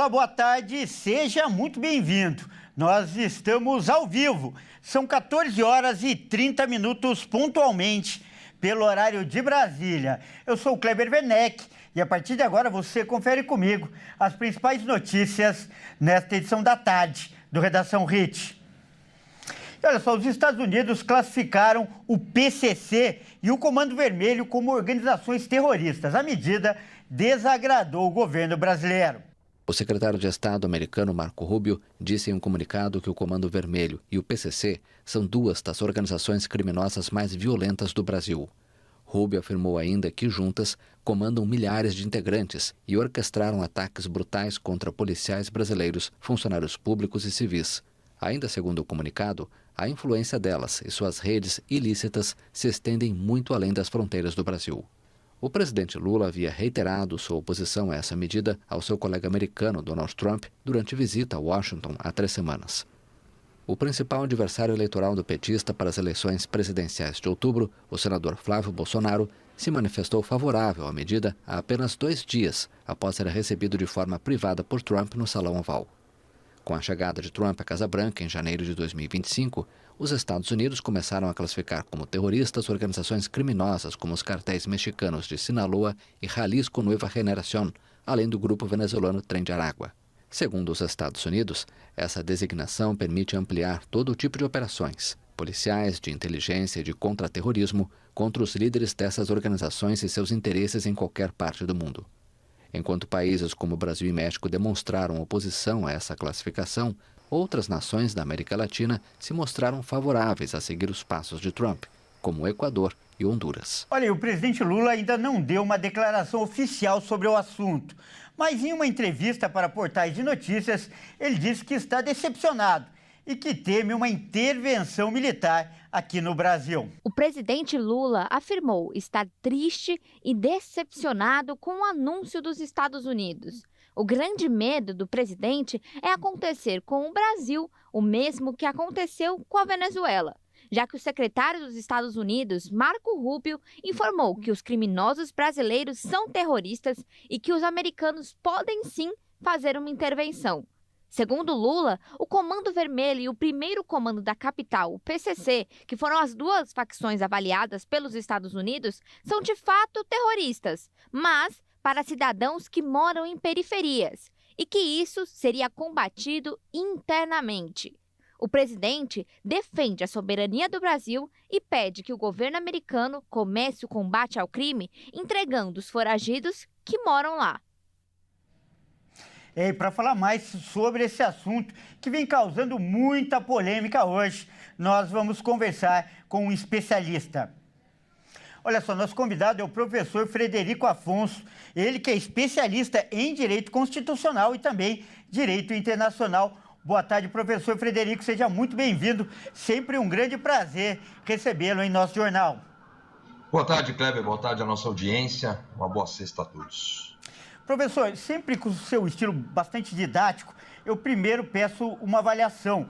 Olá, boa tarde, seja muito bem-vindo. Nós estamos ao vivo, são 14 horas e 30 minutos pontualmente, pelo horário de Brasília. Eu sou o Kleber Werneck e a partir de agora você confere comigo as principais notícias nesta edição da tarde do Redação HIT. E olha só, os Estados Unidos classificaram o PCC e o Comando Vermelho como organizações terroristas. A medida desagradou o governo brasileiro. O secretário de Estado americano Marco Rubio disse em um comunicado que o Comando Vermelho e o PCC são duas das organizações criminosas mais violentas do Brasil. Rubio afirmou ainda que juntas comandam milhares de integrantes e orquestraram ataques brutais contra policiais brasileiros, funcionários públicos e civis. Ainda segundo o comunicado, a influência delas e suas redes ilícitas se estendem muito além das fronteiras do Brasil. O presidente Lula havia reiterado sua oposição a essa medida ao seu colega americano Donald Trump durante visita a Washington há 3 semanas. O principal adversário eleitoral do petista para as eleições presidenciais de outubro, o senador Flávio Bolsonaro, se manifestou favorável à medida há apenas 2 dias após ser recebido de forma privada por Trump no Salão Oval. Com a chegada de Trump à Casa Branca em janeiro de 2025, os Estados Unidos começaram a classificar como terroristas organizações criminosas como os cartéis mexicanos de Sinaloa e Jalisco Nueva Generación, além do grupo venezuelano Tren de Aragua. Segundo os Estados Unidos, essa designação permite ampliar todo tipo de operações, policiais, de inteligência e de contra-terrorismo, contra os líderes dessas organizações e seus interesses em qualquer parte do mundo. Enquanto países como Brasil e México demonstraram oposição a essa classificação, outras nações da América Latina se mostraram favoráveis a seguir os passos de Trump, como o Equador e Honduras. Olha, o presidente Lula ainda não deu uma declaração oficial sobre o assunto, mas em uma entrevista para portais de notícias, ele disse que está decepcionado e que teme uma intervenção militar aqui no Brasil. O presidente Lula afirmou estar triste e decepcionado com o anúncio dos Estados Unidos. O grande medo do presidente é acontecer com o Brasil o mesmo que aconteceu com a Venezuela, já que o secretário dos Estados Unidos, Marco Rubio, informou que os criminosos brasileiros são terroristas e que os americanos podem sim fazer uma intervenção. Segundo Lula, o Comando Vermelho e o primeiro comando da capital, o PCC, que foram as duas facções avaliadas pelos Estados Unidos, são de fato terroristas, mas para cidadãos que moram em periferias, e que isso seria combatido internamente. O presidente defende a soberania do Brasil e pede que o governo americano comece o combate ao crime entregando os foragidos que moram lá. E para falar mais sobre esse assunto que vem causando muita polêmica hoje, nós vamos conversar com um especialista. Olha só, nosso convidado é o professor Frederico Afonso, ele que é especialista em Direito Constitucional e também Direito Internacional. Boa tarde, professor Frederico, seja muito bem-vindo. Sempre um grande prazer recebê-lo em nosso jornal. Boa tarde, Kleber. Boa tarde à nossa audiência. Uma boa sexta a todos. Professor, sempre com o seu estilo bastante didático, eu primeiro peço uma avaliação.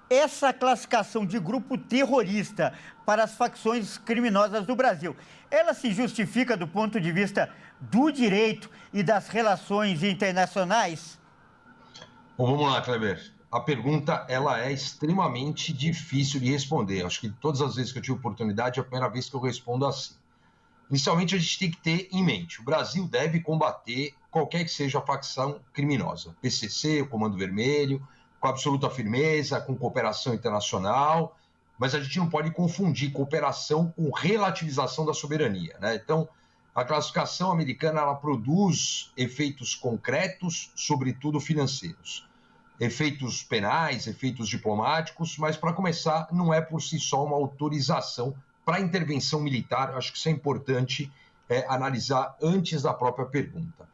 Essa classificação de grupo terrorista para as facções criminosas do Brasil, ela se justifica do ponto de vista do direito e das relações internacionais? Bom, vamos lá, Kleber. A pergunta ela é extremamente difícil de responder. Acho que todas as vezes que eu tive oportunidade, é a primeira vez que eu respondo assim. Inicialmente, a gente tem que ter em mente, o Brasil deve combater qualquer que seja a facção criminosa. PCC, o Comando Vermelho, com absoluta firmeza, com cooperação internacional, mas a gente não pode confundir cooperação com relativização da soberania, né? Então, a classificação americana ela produz efeitos concretos, sobretudo financeiros. Efeitos penais, efeitos diplomáticos, mas, para começar, não é por si só uma autorização para intervenção militar. Acho que isso é importante analisar antes da própria pergunta.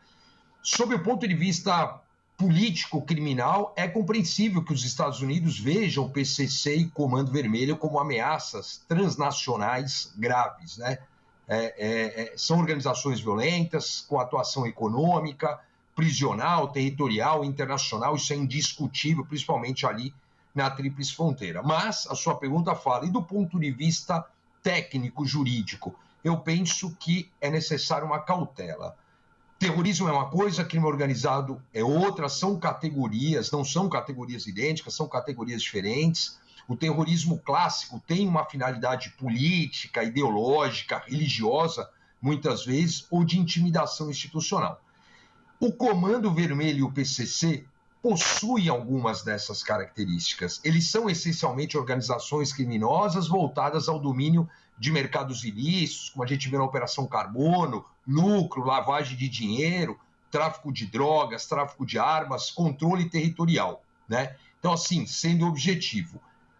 Sob o ponto de vista político-criminal, é compreensível que os Estados Unidos vejam o PCC e Comando Vermelho como ameaças transnacionais graves, né? São organizações violentas, com atuação econômica, prisional, territorial, internacional, isso é indiscutível, principalmente ali na Tríplice Fronteira. Mas a sua pergunta fala, e do ponto de vista técnico, jurídico, eu penso que é necessário uma cautela. Terrorismo é uma coisa, crime organizado é outra, são categorias, não são categorias idênticas, são categorias diferentes. O terrorismo clássico tem uma finalidade política, ideológica, religiosa, muitas vezes, ou de intimidação institucional. O Comando Vermelho e o PCC possuem algumas dessas características. Eles são essencialmente organizações criminosas voltadas ao domínio de mercados ilícitos, como a gente vê na Operação Carbono, lucro, lavagem de dinheiro, tráfico de drogas, tráfico de armas, controle territorial, né? Então, assim, sendo objetivo,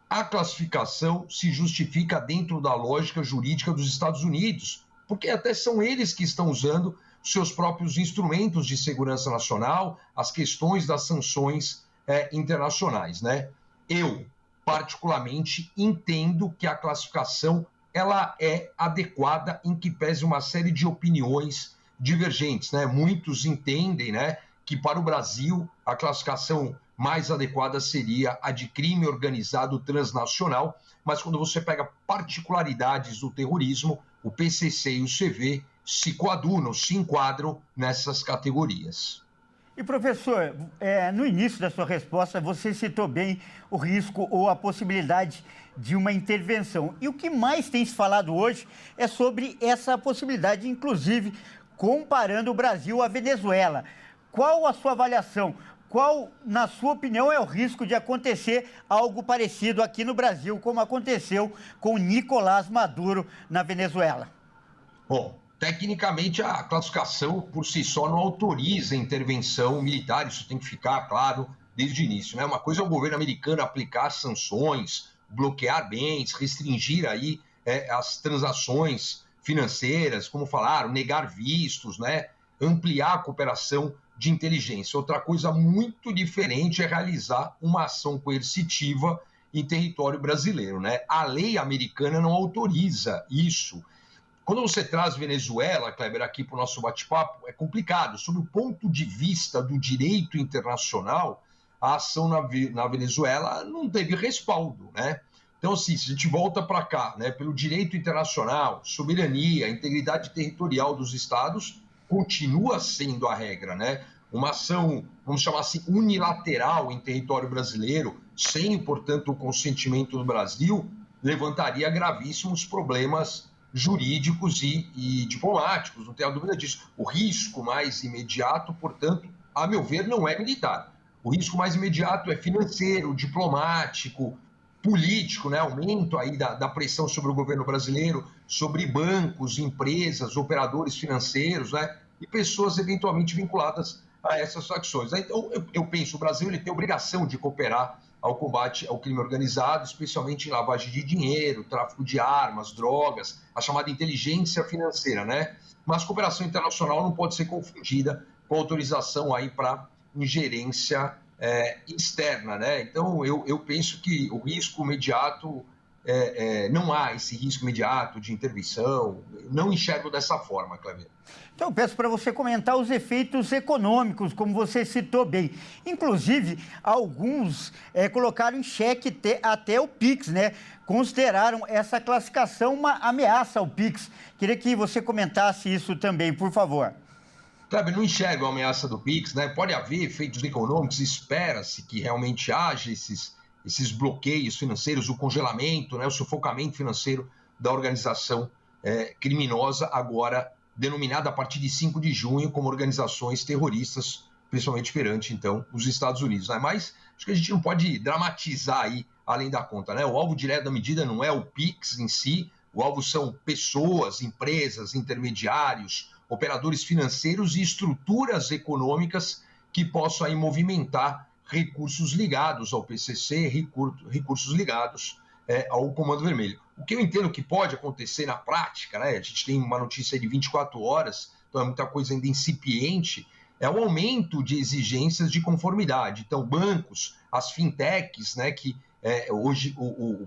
a classificação se justifica dentro da lógica jurídica dos Estados Unidos, porque até são eles que estão usando seus próprios instrumentos de segurança nacional, as questões das sanções internacionais, né? Eu, particularmente, entendo que a classificação ela é adequada em que pese uma série de opiniões divergentes, né? Muitos entendem, né, que para o Brasil a classificação mais adequada seria a de crime organizado transnacional, mas quando você pega particularidades do terrorismo, o PCC e o CV se coadunam, se enquadram nessas categorias. E, professor, no início da sua resposta, você citou bem o risco ou a possibilidade de uma intervenção. E o que mais tem se falado hoje é sobre essa possibilidade, inclusive comparando o Brasil à Venezuela. Qual a sua avaliação? Qual, na sua opinião, é o risco de acontecer algo parecido aqui no Brasil, como aconteceu com Nicolás Maduro na Venezuela? Bom, tecnicamente, a classificação por si só não autoriza intervenção militar, isso tem que ficar claro desde o início, né? Uma coisa é o governo americano aplicar sanções, bloquear bens, restringir aí as transações financeiras, como falaram, negar vistos, né? Ampliar a cooperação de inteligência. Outra coisa muito diferente é realizar uma ação coercitiva em território brasileiro, né? A lei americana não autoriza isso. Quando você traz Venezuela, Kleber, aqui para o nosso bate-papo, é complicado. Sob o ponto de vista do direito internacional, a ação na Venezuela não teve respaldo, né? Então, assim, se a gente volta para cá, né, pelo direito internacional, soberania, integridade territorial dos estados, continua sendo a regra, né? Uma ação, vamos chamar assim, unilateral em território brasileiro, sem, portanto, o consentimento do Brasil, levantaria gravíssimos problemas jurídicos e diplomáticos, não tenho a dúvida disso. O risco mais imediato, portanto, a meu ver, não é militar. O risco mais imediato é financeiro, diplomático, político, né? Aumento aí da pressão sobre o governo brasileiro, sobre bancos, empresas, operadores financeiros, né? E pessoas eventualmente vinculadas a essas facções. Então, eu penso que o Brasil ele tem obrigação de cooperar ao combate ao crime organizado, especialmente em lavagem de dinheiro, tráfico de armas, drogas, a chamada inteligência financeira, né? Mas cooperação internacional não pode ser confundida com autorização aí para ingerência externa, né? Então, eu penso que o risco imediato, não há esse risco imediato de intervenção, não enxergo dessa forma, Cleber. Então, eu peço para você comentar os efeitos econômicos, como você citou bem. Inclusive, alguns colocaram em xeque até o PIX, né? Consideraram essa classificação uma ameaça ao PIX. Queria que você comentasse isso também, por favor. Kleber, não enxergo a ameaça do PIX, né? Pode haver efeitos econômicos, espera-se que realmente haja esses bloqueios financeiros, o congelamento, né? O sufocamento financeiro da organização criminosa, agora denominada a partir de 5 de junho como organizações terroristas, principalmente perante, então, os Estados Unidos, né? Mas acho que a gente não pode dramatizar aí além da conta, né? O alvo direto da medida não é o PIX em si, o alvo são pessoas, empresas, intermediários, operadores financeiros e estruturas econômicas que possam aí movimentar recursos ligados ao PCC, recursos ligados ao Comando Vermelho. O que eu entendo que pode acontecer na prática, né? A gente tem uma notícia de 24 horas, então é muita coisa ainda incipiente, é o aumento de exigências de conformidade. Então, bancos, as fintechs, né, que hoje,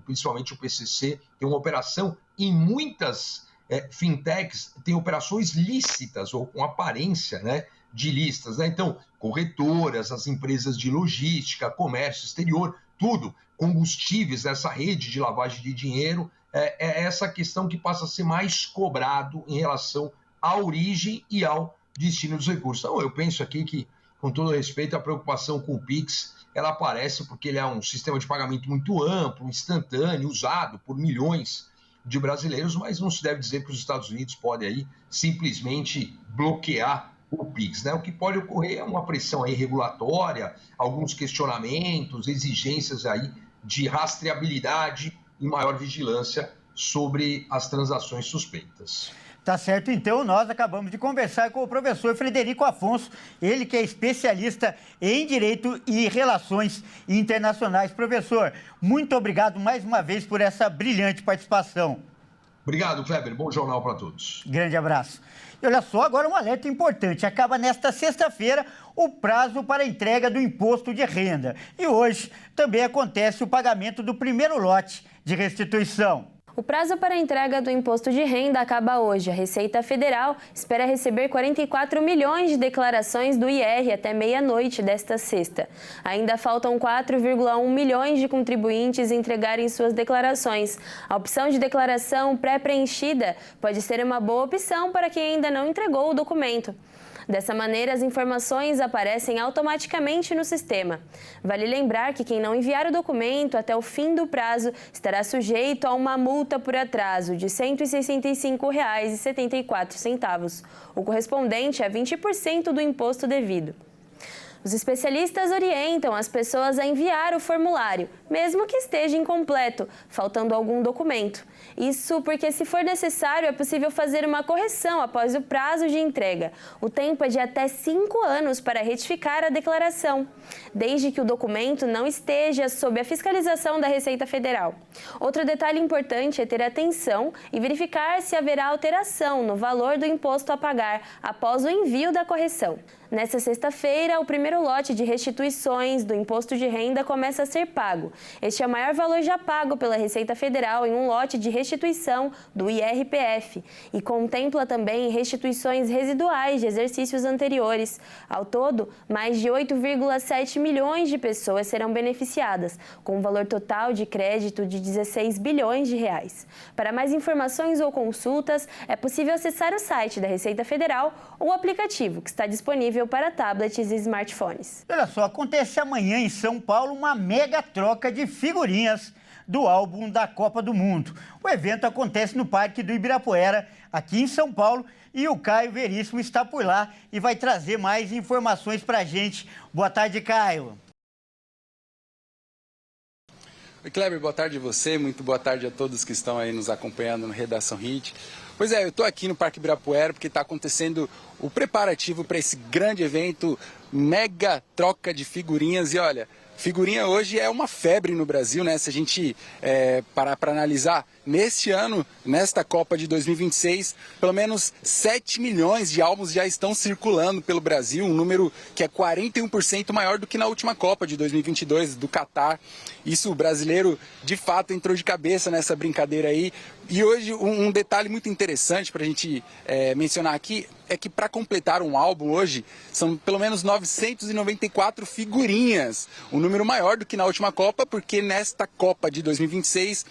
principalmente o PCC, tem uma operação, e muitas fintechs têm operações lícitas ou com aparência, né, de listas, né? Então, corretoras, as empresas de logística, comércio exterior, tudo, combustíveis, essa rede de lavagem de dinheiro, é essa questão que passa a ser mais cobrado em relação à origem e ao destino dos recursos. Então, eu penso aqui que, com todo respeito, a preocupação com o PIX, ela aparece porque ele é um sistema de pagamento muito amplo, instantâneo, usado por milhões de brasileiros, mas não se deve dizer que os Estados Unidos podem aí simplesmente bloquear o PIX, né? O que pode ocorrer é uma pressão aí regulatória, alguns questionamentos, exigências aí de rastreabilidade e maior vigilância sobre as transações suspeitas. Tá certo, então nós acabamos de conversar com o professor Frederico Afonso, ele que é especialista em Direito e Relações Internacionais. Professor, muito obrigado mais uma vez por essa brilhante participação. Obrigado, Kleber. Bom jornal para todos. Grande abraço. E olha só, agora um alerta importante. Acaba nesta sexta-feira o prazo para a entrega do imposto de renda. E hoje também acontece o pagamento do primeiro lote de restituição. O prazo para a entrega do imposto de renda acaba hoje. A Receita Federal espera receber 44 milhões de declarações do IR até meia-noite desta sexta. Ainda faltam 4,1 milhões de contribuintes entregarem suas declarações. A opção de declaração pré-preenchida pode ser uma boa opção para quem ainda não entregou o documento. Dessa maneira, as informações aparecem automaticamente no sistema. Vale lembrar que quem não enviar o documento até o fim do prazo estará sujeito a uma multa por atraso de R$ 165,74, o correspondente a 20% do imposto devido. Os especialistas orientam as pessoas a enviar o formulário, mesmo que esteja incompleto, faltando algum documento. Isso porque, se for necessário, é possível fazer uma correção após o prazo de entrega. O tempo é de até 5 anos para retificar a declaração, desde que o documento não esteja sob a fiscalização da Receita Federal. Outro detalhe importante é ter atenção e verificar se haverá alteração no valor do imposto a pagar após o envio da correção. Nesta sexta-feira, o primeiro lote de restituições do imposto de renda começa a ser pago. Este é o maior valor já pago pela Receita Federal em um lote de restituição do IRPF e contempla também restituições residuais de exercícios anteriores. Ao todo, mais de 8,7 milhões de pessoas serão beneficiadas, com um valor total de crédito de 16 bilhões de reais. Para mais informações ou consultas, é possível acessar o site da Receita Federal ou o aplicativo que está disponível para tablets e smartphones. Olha só, acontece amanhã em São Paulo uma mega troca de figurinhas do álbum da Copa do Mundo. O evento acontece no Parque do Ibirapuera, aqui em São Paulo, e o Caio Veríssimo está por lá e vai trazer mais informações para a gente. Boa tarde, Caio. Oi, Kleber, boa tarde a você, muito boa tarde a todos que estão aí nos acompanhando no Redação Hit. Pois é, eu estou aqui no Parque Ibirapuera porque está acontecendo o preparativo para esse grande evento, mega troca de figurinhas. E olha, figurinha hoje é uma febre no Brasil, né? Se a gente parar para analisar, neste ano, nesta Copa de 2026, pelo menos 7 milhões de álbuns já estão circulando pelo Brasil, um número que é 41% maior do que na última Copa de 2022, do Catar. Isso, o brasileiro, de fato, entrou de cabeça nessa brincadeira aí. E hoje, um detalhe muito interessante para a gente mencionar aqui é que, para completar um álbum hoje, são pelo menos 994 figurinhas, um número maior do que na última Copa, porque nesta Copa de 2026,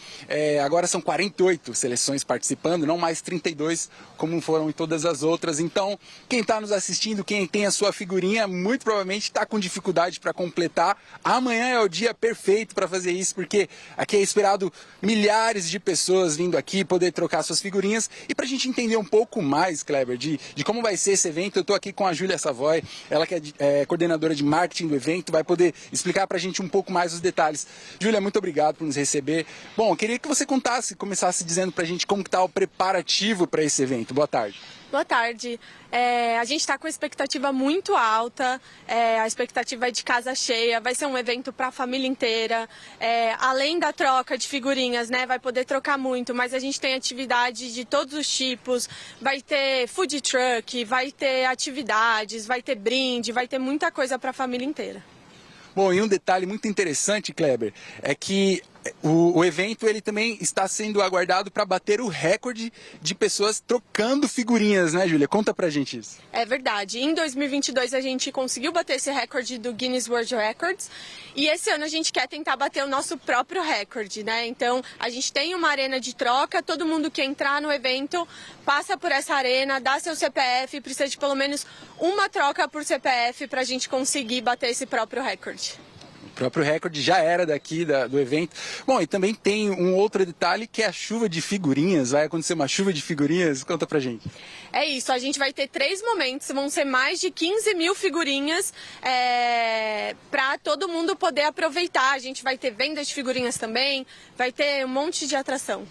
agora são 48 seleções participando, não mais 32, como foram em todas as outras. Então, quem está nos assistindo, quem tem a sua figurinha, muito provavelmente está com dificuldade para completar. Amanhã é o dia perfeito para fazer isso, porque aqui é esperado milhares de pessoas vindo aqui poder trocar suas figurinhas. E para a gente entender um pouco mais, Kleber, de como vai ser esse evento, eu estou aqui com a Júlia Savoy, ela que é coordenadora de marketing do evento, vai poder explicar para a gente um pouco mais os detalhes. Júlia, muito obrigado por nos receber. Bom, eu queria que você começasse dizendo para a gente como está o preparativo para esse evento. Boa tarde. Boa tarde. A gente está com expectativa muito alta, a expectativa é de casa cheia, vai ser um evento para a família inteira, além da troca de figurinhas, né, vai poder trocar muito, mas a gente tem atividade de todos os tipos, vai ter food truck, vai ter atividades, vai ter brinde, vai ter muita coisa para a família inteira. Bom, e um detalhe muito interessante, Kleber, é que O evento ele também está sendo aguardado para bater o recorde de pessoas trocando figurinhas, né, Júlia? Conta pra gente isso. É verdade. Em 2022 a gente conseguiu bater esse recorde do Guinness World Records e esse ano a gente quer tentar bater o nosso próprio recorde, né? Então a gente tem uma arena de troca, todo mundo que entrar no evento passa por essa arena, dá seu CPF, precisa de pelo menos uma troca por CPF para a gente conseguir bater esse próprio recorde. O próprio recorde já era daqui do evento. Bom, e também tem um outro detalhe que é a chuva de figurinhas. Vai acontecer uma chuva de figurinhas? Conta pra gente. É isso, a gente vai ter 3 momentos, vão ser mais de 15 mil figurinhas para todo mundo poder aproveitar. A gente vai ter venda de figurinhas também, vai ter um monte de atração.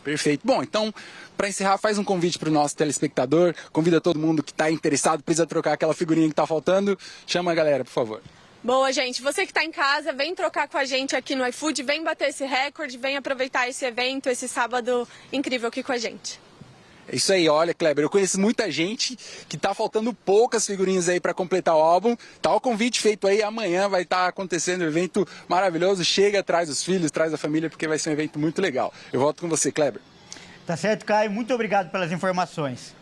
Perfeito. Bom, então, para encerrar, faz um convite para o nosso telespectador. Convida todo mundo que está interessado, precisa trocar aquela figurinha que está faltando. Chama a galera, por favor. Boa, gente. Você que está em casa, vem trocar com a gente aqui no iFood, vem bater esse recorde, vem aproveitar esse evento, esse sábado incrível aqui com a gente. É isso aí, olha, Kleber, eu conheço muita gente que tá faltando poucas figurinhas aí para completar o álbum. Tá o convite feito aí, amanhã vai estar acontecendo um evento maravilhoso. Chega, traz os filhos, traz a família, porque vai ser um evento muito legal. Eu volto com você, Kleber. Tá certo, Caio. Muito obrigado pelas informações.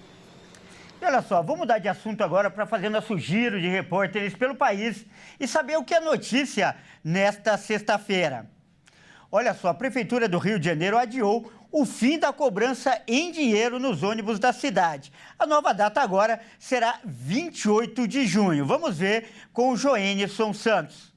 E olha só, vamos mudar de assunto agora para fazer nosso giro de repórteres pelo país e saber o que é notícia nesta sexta-feira. Olha só, a Prefeitura do Rio de Janeiro adiou o fim da cobrança em dinheiro nos ônibus da cidade. A nova data agora será 28 de junho. Vamos ver com o Joenilson Santos.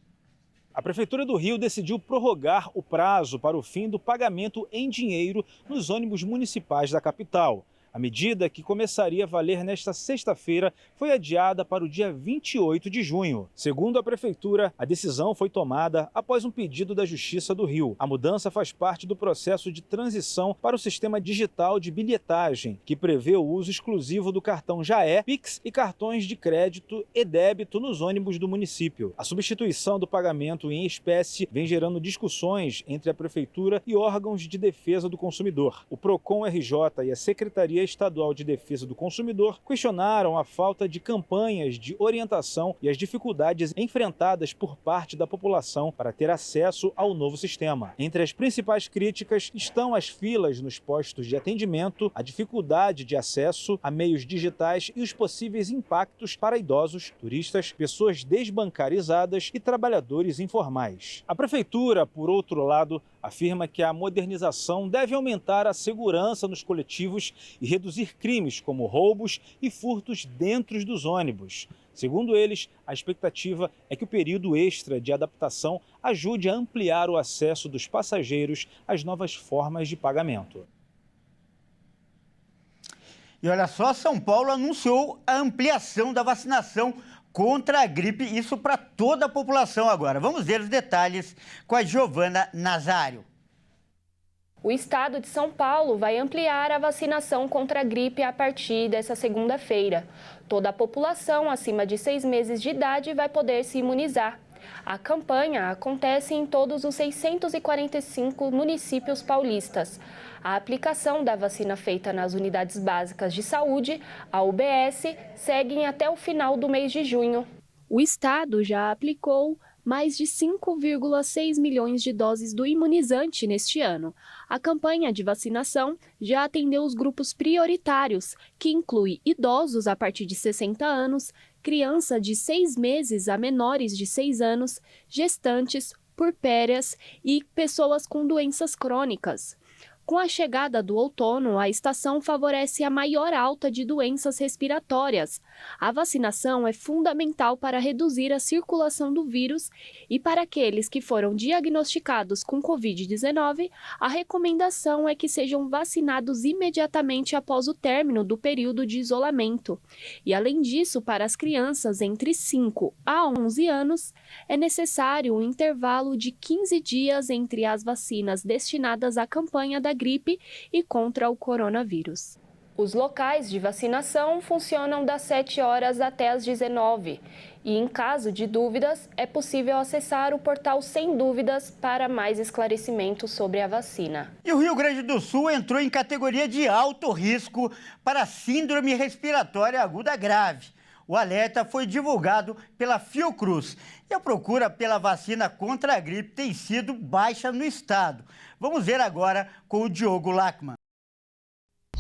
A Prefeitura do Rio decidiu prorrogar o prazo para o fim do pagamento em dinheiro nos ônibus municipais da capital. A medida, que começaria a valer nesta sexta-feira, foi adiada para o dia 28 de junho. Segundo a Prefeitura, a decisão foi tomada após um pedido da Justiça do Rio. A mudança faz parte do processo de transição para o sistema digital de bilhetagem, que prevê o uso exclusivo do cartão Jaé, Pix e cartões de crédito e débito nos ônibus do município. A substituição do pagamento em espécie vem gerando discussões entre a Prefeitura e órgãos de defesa do consumidor. O Procon-RJ e a Secretaria Estadual de Defesa do Consumidor questionaram a falta de campanhas de orientação e as dificuldades enfrentadas por parte da população para ter acesso ao novo sistema. Entre as principais críticas estão as filas nos postos de atendimento, a dificuldade de acesso a meios digitais e os possíveis impactos para idosos, turistas, pessoas desbancarizadas e trabalhadores informais. A Prefeitura, por outro lado, afirma que a modernização deve aumentar a segurança nos coletivos e reduzir crimes como roubos e furtos dentro dos ônibus. Segundo eles, a expectativa é que o período extra de adaptação ajude a ampliar o acesso dos passageiros às novas formas de pagamento. E olha só, São Paulo anunciou a ampliação da vacinação contra a gripe, isso para toda a população agora. Vamos ver os detalhes com a Giovana Nazário. O estado de São Paulo vai ampliar a vacinação contra a gripe a partir dessa segunda-feira. Toda a população acima de 6 meses de idade vai poder se imunizar. A campanha acontece em todos os 645 municípios paulistas. A aplicação da vacina feita nas unidades básicas de saúde, a UBS, segue até o final do mês de junho. O estado já aplicou mais de 5,6 milhões de doses do imunizante neste ano. A campanha de vacinação já atendeu os grupos prioritários, que inclui idosos a partir de 60 anos, criança de 6 meses a menores de 6 anos, gestantes, puerpérias e pessoas com doenças crônicas. Com a chegada do outono, a estação favorece a maior alta de doenças respiratórias. A vacinação é fundamental para reduzir a circulação do vírus e para aqueles que foram diagnosticados com Covid-19, a recomendação é que sejam vacinados imediatamente após o término do período de isolamento. E, além disso, para as crianças entre 5 a 11 anos, é necessário um intervalo de 15 dias entre as vacinas destinadas à campanha da gripe e contra o coronavírus. Os locais de vacinação funcionam das 7 horas até as 19 e, em caso de dúvidas, é possível acessar o portal Sem Dúvidas para mais esclarecimentos sobre a vacina. E o Rio Grande do Sul entrou em categoria de alto risco para síndrome respiratória aguda grave. O alerta foi divulgado pela Fiocruz e a procura pela vacina contra a gripe tem sido baixa no estado. Vamos ver agora com o Diogo Lachmann.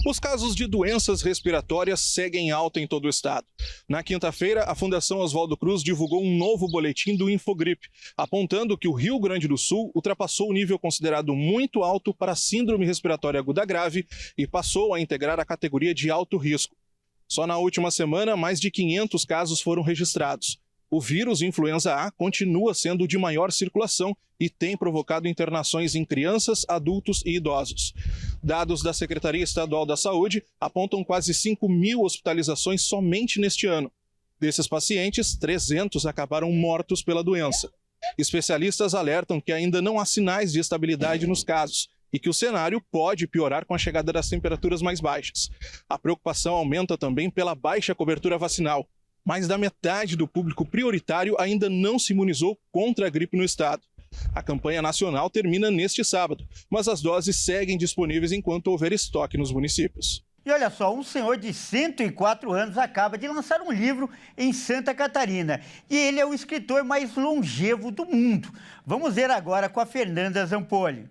Os casos de doenças respiratórias seguem alta em todo o estado. Na quinta-feira, a Fundação Oswaldo Cruz divulgou um novo boletim do Infogripe, apontando que o Rio Grande do Sul ultrapassou o nível considerado muito alto para a síndrome respiratória aguda grave e passou a integrar a categoria de alto risco. Só na última semana, mais de 500 casos foram registrados. O vírus influenza A continua sendo de maior circulação e tem provocado internações em crianças, adultos e idosos. Dados da Secretaria Estadual da Saúde apontam quase 5.000 hospitalizações somente neste ano. Desses pacientes, 300 acabaram mortos pela doença. Especialistas alertam que ainda não há sinais de estabilidade nos casos e que o cenário pode piorar com a chegada das temperaturas mais baixas. A preocupação aumenta também pela baixa cobertura vacinal. Mais da metade do público prioritário ainda não se imunizou contra a gripe no estado. A campanha nacional termina neste sábado, mas as doses seguem disponíveis enquanto houver estoque nos municípios. E olha só, um senhor de 104 anos acaba de lançar um livro em Santa Catarina. E ele é o escritor mais longevo do mundo. Vamos ver agora com a Fernanda Zampoli.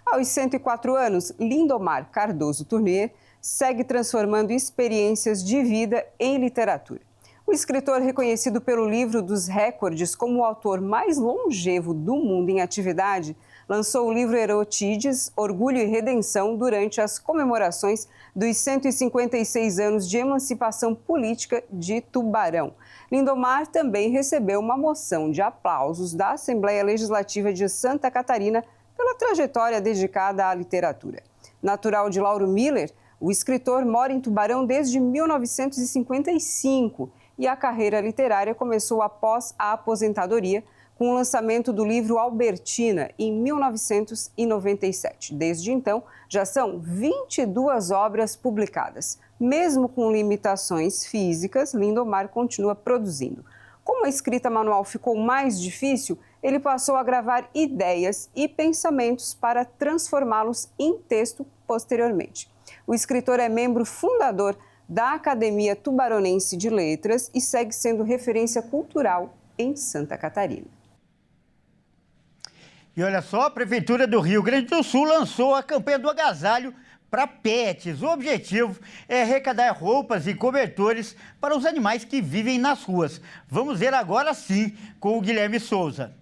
Aos 104 anos, Lindomar Cardoso Tournier segue transformando experiências de vida em literatura. O escritor, reconhecido pelo livro dos recordes como o autor mais longevo do mundo em atividade, lançou o livro Herotíades, Orgulho e Redenção durante as comemorações dos 156 anos de emancipação política de Tubarão. Lindomar também recebeu uma moção de aplausos da Assembleia Legislativa de Santa Catarina pela trajetória dedicada à literatura. Natural de Lauro Miller, o escritor mora em Tubarão desde 1955 e a carreira literária começou após a aposentadoria, com o lançamento do livro Albertina, em 1997. Desde então, já são 22 obras publicadas. Mesmo com limitações físicas, Lindomar continua produzindo. Como a escrita manual ficou mais difícil, ele passou a gravar ideias e pensamentos para transformá-los em texto posteriormente. O escritor é membro fundador da Academia Tubaronense de Letras e segue sendo referência cultural em Santa Catarina. E olha só, a Prefeitura do Rio Grande do Sul lançou a campanha do agasalho para pets. O objetivo é arrecadar roupas e cobertores para os animais que vivem nas ruas. Vamos ver agora sim com o Guilherme Souza.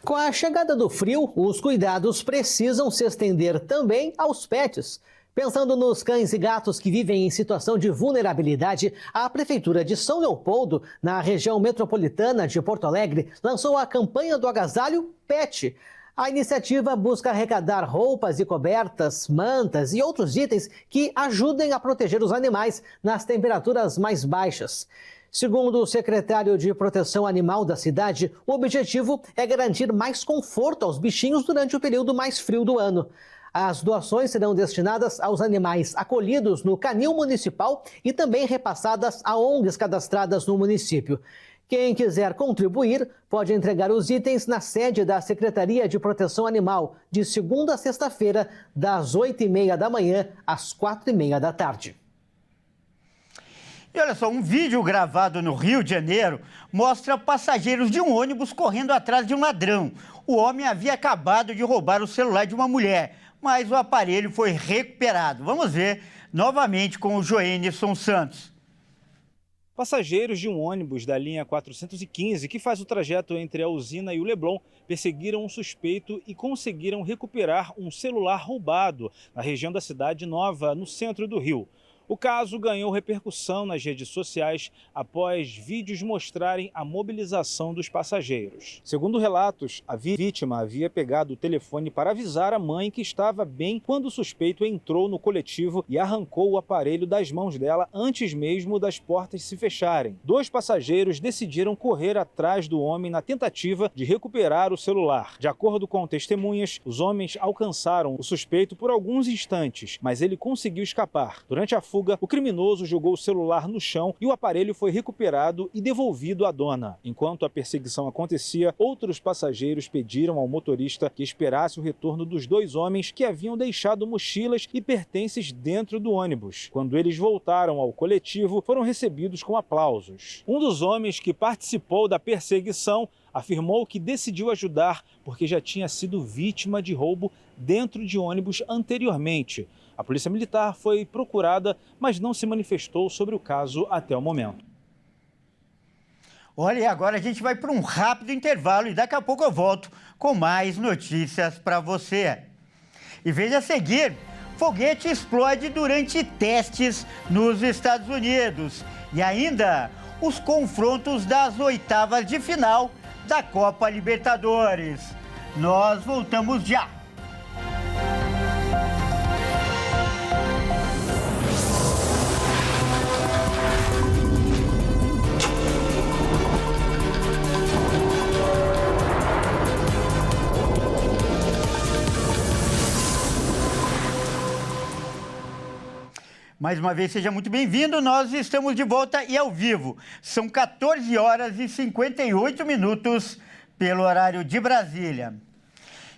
Com a chegada do frio, os cuidados precisam se estender também aos pets. Pensando nos cães e gatos que vivem em situação de vulnerabilidade, a Prefeitura de São Leopoldo, na região metropolitana de Porto Alegre, lançou a campanha do agasalho Pet. A iniciativa busca arrecadar roupas e cobertas, mantas e outros itens que ajudem a proteger os animais nas temperaturas mais baixas. Segundo o secretário de Proteção Animal da cidade, o objetivo é garantir mais conforto aos bichinhos durante o período mais frio do ano. As doações serão destinadas aos animais acolhidos no canil municipal e também repassadas a ONGs cadastradas no município. Quem quiser contribuir pode entregar os itens na sede da Secretaria de Proteção Animal, de segunda a sexta-feira, das 8h30 da manhã às 4h30 da tarde. E olha só, um vídeo gravado no Rio de Janeiro mostra passageiros de um ônibus correndo atrás de um ladrão. O homem havia acabado de roubar o celular de uma mulher, mas o aparelho foi recuperado. Vamos ver novamente com o Joenilson Santos. Passageiros de um ônibus da linha 415, que faz o trajeto entre a usina e o Leblon, perseguiram um suspeito e conseguiram recuperar um celular roubado na região da Cidade Nova, no centro do Rio. O caso ganhou repercussão nas redes sociais após vídeos mostrarem a mobilização dos passageiros. Segundo relatos, a vítima havia pegado o telefone para avisar a mãe que estava bem quando o suspeito entrou no coletivo e arrancou o aparelho das mãos dela antes mesmo das portas se fecharem. 2 passageiros decidiram correr atrás do homem na tentativa de recuperar o celular. De acordo com testemunhas, os homens alcançaram o suspeito por alguns instantes, mas ele conseguiu escapar. Durante a fuga, fuga, o criminoso jogou o celular no chão e o aparelho foi recuperado e devolvido à dona. Enquanto a perseguição acontecia, outros passageiros pediram ao motorista que esperasse o retorno dos dois homens que haviam deixado mochilas e pertences dentro do ônibus. Quando eles voltaram ao coletivo, foram recebidos com aplausos. Um dos homens que participou da perseguição afirmou que decidiu ajudar porque já tinha sido vítima de roubo dentro de ônibus anteriormente. A Polícia Militar foi procurada, mas não se manifestou sobre o caso até o momento. Olha, e agora a gente vai para um rápido intervalo e daqui a pouco eu volto com mais notícias para você. E veja a seguir, foguete explode durante testes nos Estados Unidos. E ainda, os confrontos das oitavas de final da Copa Libertadores. Nós voltamos já. Mais uma vez, seja muito bem-vindo. Nós estamos de volta e ao vivo. São 14 horas e 58 minutos pelo horário de Brasília.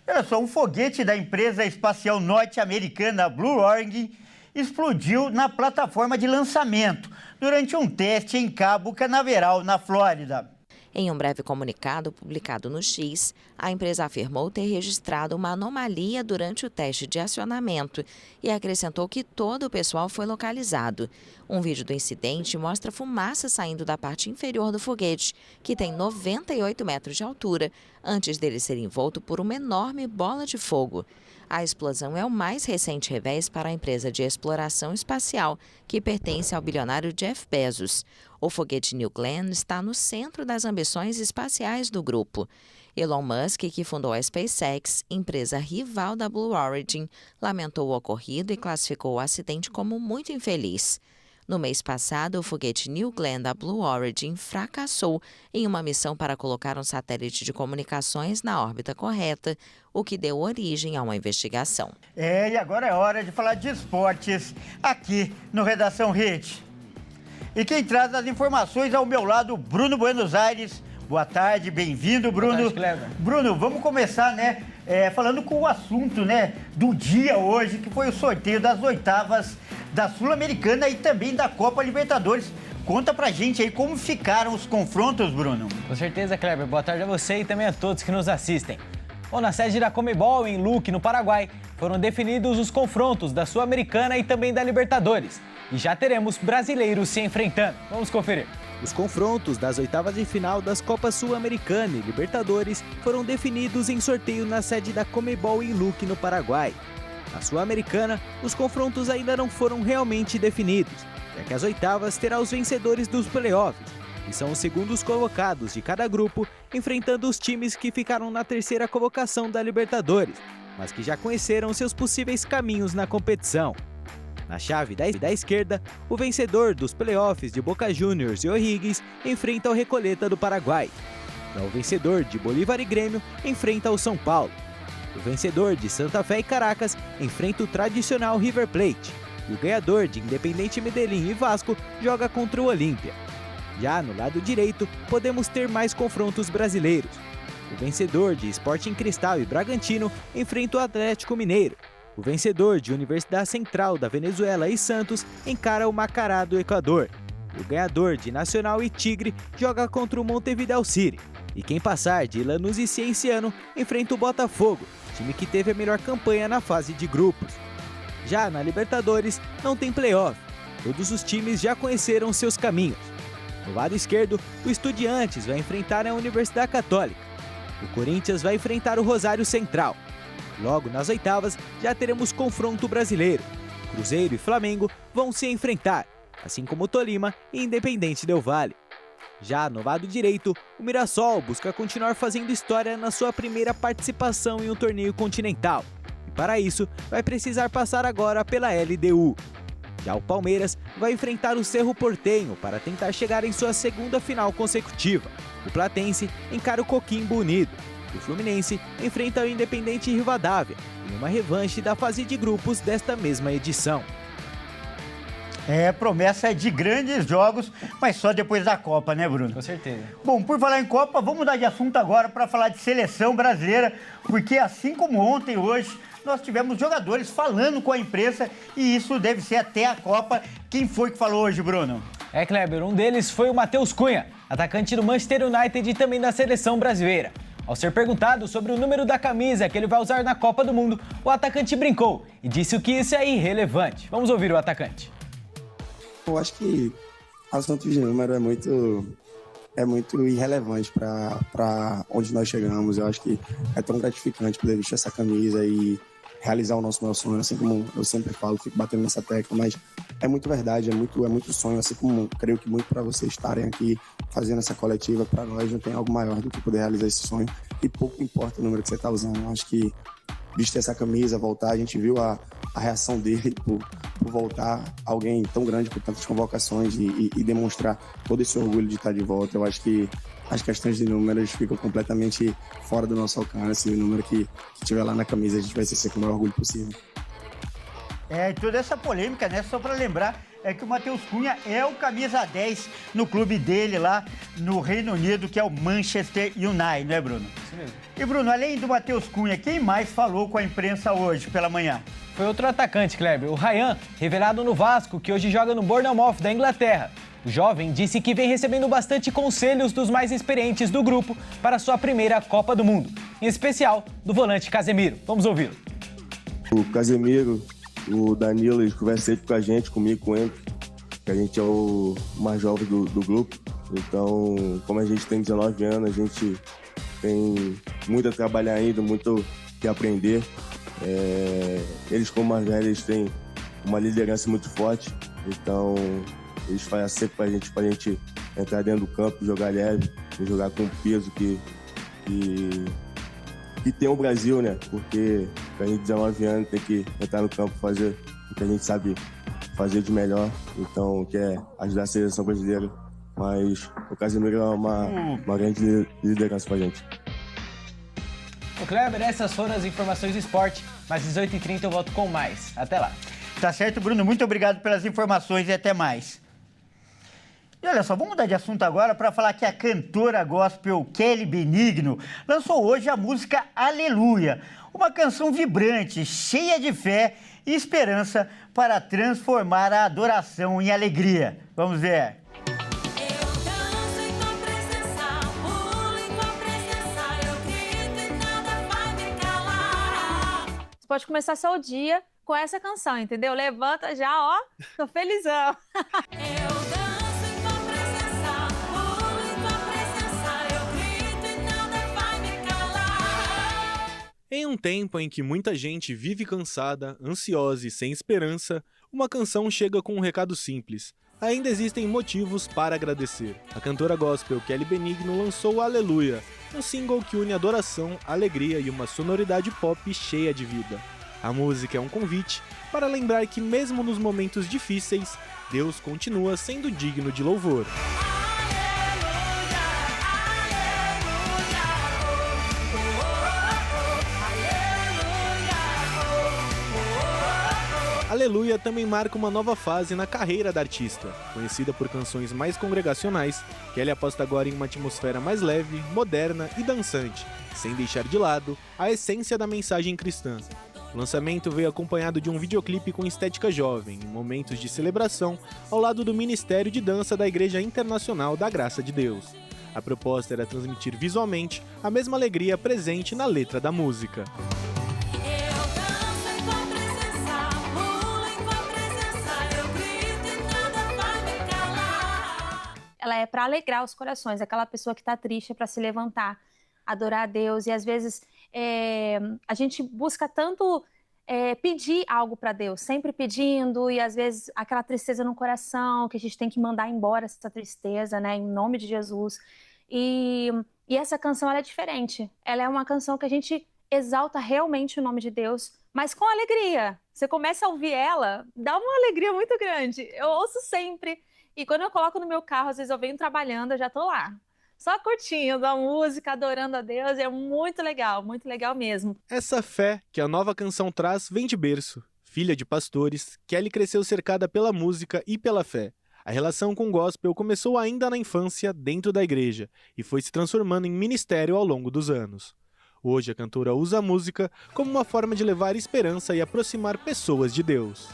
Olha só, um foguete da empresa espacial norte-americana Blue Origin explodiu na plataforma de lançamento durante um teste em Cabo Canaveral, na Flórida. Em um breve comunicado publicado no X, a empresa afirmou ter registrado uma anomalia durante o teste de acionamento e acrescentou que todo o pessoal foi localizado. Um vídeo do incidente mostra fumaça saindo da parte inferior do foguete, que tem 98 metros de altura, antes dele ser envolto por uma enorme bola de fogo. A explosão é o mais recente revés para a empresa de exploração espacial, que pertence ao bilionário Jeff Bezos. O foguete New Glenn está no centro das ambições espaciais do grupo. Elon Musk, que fundou a SpaceX, empresa rival da Blue Origin, lamentou o ocorrido e classificou o acidente como muito infeliz. No mês passado, o foguete New Glenn da Blue Origin fracassou em uma missão para colocar um satélite de comunicações na órbita correta, o que deu origem a uma investigação. E agora é hora de falar de esportes aqui no Redação Hit. E quem traz as informações ao meu lado, Bruno Buenos Aires. Boa tarde, bem-vindo, Bruno. Boa tarde, Cleber. Bruno, vamos começar, falando com o assunto, do dia hoje, que foi o sorteio das oitavas da Sul-Americana e também da Copa Libertadores. Conta pra gente aí como ficaram os confrontos, Bruno. Com certeza, Cleber. Boa tarde a você e também a todos que nos assistem. Bom, na sede da Comebol, em Luque, no Paraguai, foram definidos os confrontos da Sul-Americana e também da Libertadores. E já teremos brasileiros se enfrentando. Vamos conferir. Os confrontos das oitavas de final das Copas Sul-Americana e Libertadores foram definidos em sorteio na sede da Comebol em Luque, no Paraguai. Na Sul-Americana, os confrontos ainda não foram realmente definidos, já que as oitavas terá os vencedores dos playoffs, que são os segundos colocados de cada grupo, enfrentando os times que ficaram na terceira colocação da Libertadores, mas que já conheceram seus possíveis caminhos na competição. Na chave da esquerda, o vencedor dos playoffs de Boca Juniors e O'Higgins enfrenta o Recoleta do Paraguai. Já o vencedor de Bolívar e Grêmio enfrenta o São Paulo. O vencedor de Santa Fé e Caracas enfrenta o tradicional River Plate. E o ganhador de Independiente Medellín e Vasco joga contra o Olímpia. Já no lado direito, podemos ter mais confrontos brasileiros. O vencedor de Sporting Cristal e Bragantino enfrenta o Atlético Mineiro. O vencedor de Universidade Central da Venezuela e Santos encara o Macará do Equador. O ganhador de Nacional e Tigre joga contra o Montevideo City. E quem passar de Lanús e Cienciano enfrenta o Botafogo, time que teve a melhor campanha na fase de grupos. Já na Libertadores, não tem playoff. Todos os times já conheceram seus caminhos. No lado esquerdo, o Estudiantes vai enfrentar a Universidade Católica. O Corinthians vai enfrentar o Rosário Central. Logo nas oitavas, já teremos confronto brasileiro. Cruzeiro e Flamengo vão se enfrentar, assim como Tolima e Independente Del Valle. Já no lado direito, o Mirassol busca continuar fazendo história na sua primeira participação em um torneio continental. E para isso, vai precisar passar agora pela LDU. Já o Palmeiras vai enfrentar o Cerro Porteño para tentar chegar em sua segunda final consecutiva. O Platense encara o Coquimbo Unido. O Fluminense enfrenta o Independente Rivadavia em uma revanche da fase de grupos desta mesma edição. É, promessa de grandes jogos, mas só depois da Copa, né, Bruno? Com certeza. Bom, por falar em Copa, vamos mudar de assunto agora para falar de seleção brasileira, porque assim como ontem, hoje, nós tivemos jogadores falando com a imprensa e isso deve ser até a Copa. Quem foi que falou hoje, Bruno? É, Kleber, um deles foi o Matheus Cunha, atacante do Manchester United e também da seleção brasileira. Ao ser perguntado sobre o número da camisa que ele vai usar na Copa do Mundo, o atacante brincou e disse que isso é irrelevante. Vamos ouvir o atacante. Eu acho que o assunto de número é muito irrelevante para onde nós chegamos. Eu acho que é tão gratificante poder vestir essa camisa e realizar o nosso maior sonho, assim como eu sempre falo, fico batendo nessa tecla, mas é muito verdade, é muito sonho, assim como creio que muito para vocês estarem aqui fazendo essa coletiva, para nós não tem algo maior do que poder realizar esse sonho e pouco importa o número que você está usando. Eu acho que vestir essa camisa, voltar, a gente viu a reação dele por voltar, alguém tão grande por tantas convocações e demonstrar todo esse orgulho de estar de volta. Eu acho que as questões de números ficam completamente fora do nosso alcance. O número que tiver lá na camisa, a gente vai ser com o maior orgulho possível. E toda essa polêmica, né? Só para lembrar, é que o Matheus Cunha é o camisa 10 no clube dele lá no Reino Unido, que é o Manchester United, não é, Bruno? Isso mesmo. E, Bruno, além do Matheus Cunha, quem mais falou com a imprensa hoje pela manhã? Foi outro atacante, Kleber, o Ryan, revelado no Vasco, que hoje joga no Bournemouth da Inglaterra. O jovem disse que vem recebendo bastante conselhos dos mais experientes do grupo para sua primeira Copa do Mundo, em especial do volante Casemiro. Vamos ouvi-lo. O Casemiro, o Danilo, eles conversam sempre com a gente, comigo, com ele, que a gente é o mais jovem do grupo. Então, como a gente tem 19 anos, a gente tem muito a trabalhar ainda, muito que aprender. Eles, como mais velhos, eles têm uma liderança muito forte, então eles fazem sempre pra gente entrar dentro do campo, jogar leve, jogar com peso que tem o Brasil, né? Porque a gente 19 anos tem que entrar no campo, fazer o que a gente sabe fazer de melhor, então quer ajudar a seleção brasileira, mas o Casemiro é uma grande liderança pra gente. O Kleber, essas foram as informações do esporte, mas às 18h30 eu volto com mais. Até lá. Tá certo, Bruno. Muito obrigado pelas informações e até mais. E olha só, vamos mudar de assunto agora para falar que a cantora gospel Kelly Benigno lançou hoje a música Aleluia, uma canção vibrante, cheia de fé e esperança para transformar a adoração em alegria. Vamos ver. Você pode começar seu dia com essa canção, entendeu? Levanta já, ó, tô felizão. Em um tempo em que muita gente vive cansada, ansiosa e sem esperança, uma canção chega com um recado simples. Ainda existem motivos para agradecer. A cantora gospel Kelly Benigno lançou Aleluia, um single que une adoração, alegria e uma sonoridade pop cheia de vida. A música é um convite para lembrar que mesmo nos momentos difíceis, Deus continua sendo digno de louvor. Aleluia também marca uma nova fase na carreira da artista. Conhecida por canções mais congregacionais, Kelly aposta agora em uma atmosfera mais leve, moderna e dançante, sem deixar de lado a essência da mensagem cristã. O lançamento veio acompanhado de um videoclipe com estética jovem, em momentos de celebração, ao lado do Ministério de Dança da Igreja Internacional da Graça de Deus. A proposta era transmitir visualmente a mesma alegria presente na letra da música. Ela é para alegrar os corações, aquela pessoa que está triste é para se levantar, adorar a Deus. E às vezes a gente busca tanto pedir algo para Deus, sempre pedindo, e às vezes aquela tristeza no coração, que a gente tem que mandar embora essa tristeza, né, em nome de Jesus. E essa canção ela é diferente, ela é uma canção que a gente exalta realmente o nome de Deus, mas com alegria. Você começa a ouvir ela, dá uma alegria muito grande. Eu ouço sempre. E quando eu coloco no meu carro, às vezes eu venho trabalhando, eu já tô lá. Só curtindo a música, adorando a Deus, é muito legal mesmo. Essa fé que a nova canção traz vem de berço. Filha de pastores, Kelly cresceu cercada pela música e pela fé. A relação com o gospel começou ainda na infância, dentro da igreja, e foi se transformando em ministério ao longo dos anos. Hoje, a cantora usa a música como uma forma de levar esperança e aproximar pessoas de Deus.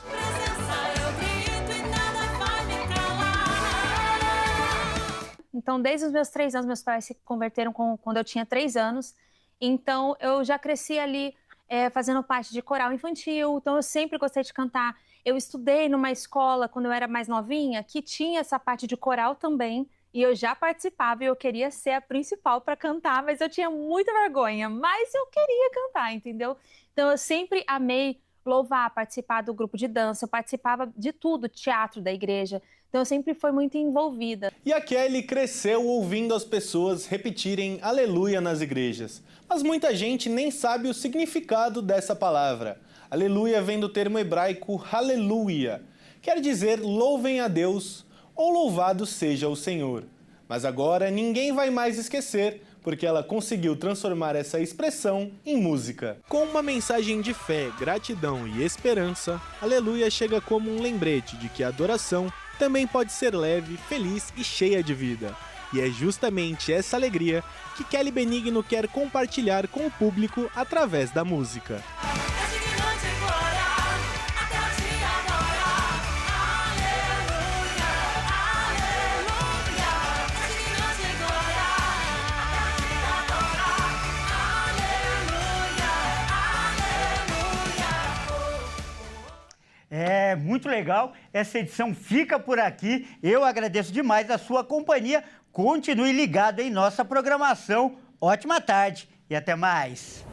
Então, desde os meus 3 anos, meus pais se converteram quando eu tinha 3 anos. Então, eu já cresci ali fazendo parte de coral infantil. Então, eu sempre gostei de cantar. Eu estudei numa escola, quando eu era mais novinha, que tinha essa parte de coral também. E eu já participava e eu queria ser a principal para cantar, mas eu tinha muita vergonha. Mas eu queria cantar, entendeu? Então, eu sempre amei louvar, participar do grupo de dança. Eu participava de tudo, teatro da igreja. Então eu sempre fui muito envolvida. E a Kelly cresceu ouvindo as pessoas repetirem aleluia nas igrejas. Mas muita gente nem sabe o significado dessa palavra. Aleluia vem do termo hebraico haleluia. Quer dizer louvem a Deus ou louvado seja o Senhor. Mas agora ninguém vai mais esquecer, porque ela conseguiu transformar essa expressão em música. Com uma mensagem de fé, gratidão e esperança, aleluia chega como um lembrete de que a adoração também pode ser leve, feliz e cheia de vida. E é justamente essa alegria que Kelly Benigno quer compartilhar com o público através da música. É muito legal, essa edição fica por aqui. Eu agradeço demais a sua companhia. Continue ligado em nossa programação. Ótima tarde e até mais.